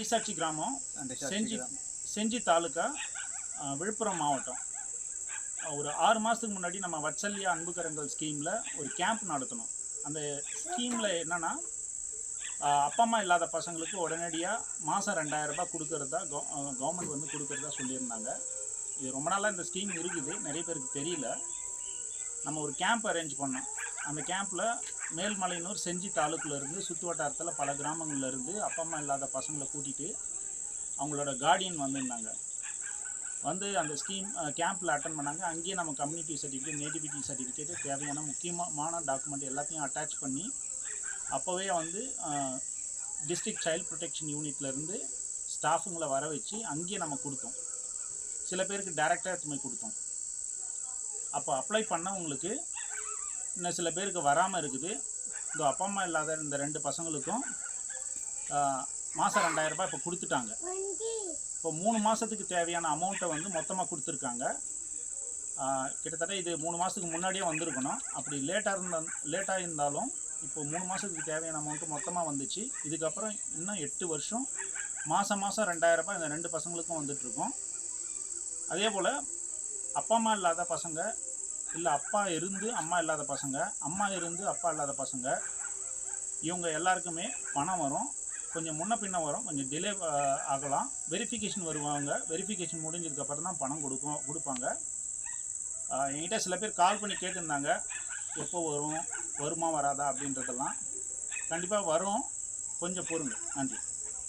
ரெட்டிசாட்சி கிராமம், செஞ்சி தாலுக்கா, விழுப்புரம் மாவட்டம். ஒரு 6 மாதத்துக்கு முன்னாடி நம்ம வத்சல்யா அன்புக்கரங்கள் ஸ்கீமில் ஒரு கேம்ப் நடத்தணும். அந்த ஸ்கீமில் என்னென்னா, அப்பா அம்மா இல்லாத பசங்களுக்கு உடனடியாக மாதம் 2000 ரூபாய் கொடுக்கறதா கவர்மெண்ட் வந்து கொடுக்கறதா சொல்லியிருந்தாங்க. இது ரொம்ப நாளாக இந்த ஸ்கீம் இருக்குது, நிறைய பேருக்கு தெரியல. நம்ம ஒரு கேம்ப் அரேஞ்ச் பண்ணோம். அந்த கேம்பில் மேல்மலையனூர் செஞ்சி தாலுக்கிலேருந்து சுற்று வட்டாரத்தில் பல கிராமங்கள்லேருந்து அப்பா அம்மா இல்லாத பசங்களை கூட்டிகிட்டு அவங்களோட கார்டியன் வந்திருந்தாங்க. வந்து அந்த ஸ்கீம் கேம்பில் அட்டன் பண்ணாங்க. அங்கேயே நம்ம கம்யூனிட்டி சர்டிஃபிகேட், நேட்டிவிட்டி சர்டிஃபிகேட்டு, தேவையான முக்கியமான டாக்குமெண்ட் எல்லாத்தையும் அட்டாச் பண்ணி அப்போவே வந்து டிஸ்ட்ரிக்ட் சைல்டு ப்ரொடெக்ஷன் யூனிட்லேருந்து ஸ்டாஃபுங்களை வர வச்சு அங்கேயே நம்ம கொடுத்தோம். சில பேருக்கு டைரெக்டாக எடுத்து போய் கொடுத்தோம். அப்போ அப்ளை பண்ணவங்களுக்கு இன்னும் சில பேருக்கு வராமல் இருக்குது. இந்த அப்பா அம்மா இல்லாத இந்த 2 பசங்களுக்கும் மாதம் 2000 ரூபாய் இப்போ கொடுத்துட்டாங்க. இப்போ 3 மாதத்துக்கு தேவையான அமௌண்ட்டை வந்து மொத்தமாக கொடுத்துருக்காங்க. கிட்டத்தட்ட இது 3 மாதத்துக்கு முன்னாடியே வந்திருக்கணும். அப்படி லேட்டாக இருந்தாலும் இப்போ 3 மாதத்துக்கு தேவையான அமௌண்ட்டு மொத்தமாக வந்துச்சு. இதுக்கப்புறம் இன்னும் 8 வருஷம் மாதம் 2000 ரூபாய் இந்த 2 பசங்களுக்கும் வந்துட்டுருக்கோம். அதே போல் அப்பா அம்மா இல்லாத பசங்க, இல்லை அப்பா இருந்து அம்மா இல்லாத பசங்க, அம்மா இருந்து அப்பா இல்லாத பசங்க, இவங்க எல்லாருக்குமே பணம் வரும். கொஞ்சம் முன்ன பின்ன வரும், கொஞ்சம் டிலே ஆகலாம். வெரிஃபிகேஷன் வருவாங்க. வெரிஃபிகேஷன் முடிஞ்சதுக்கப்புறம் தான் பணம் கொடுப்பாங்க. என்கிட்ட சில பேர் கால் பண்ணி கேட்டிருந்தாங்க, எப்போ வருமா வராதா அப்படின்றதெல்லாம். கண்டிப்பாக வரும், கொஞ்சம் பொறுங்க. நன்றி.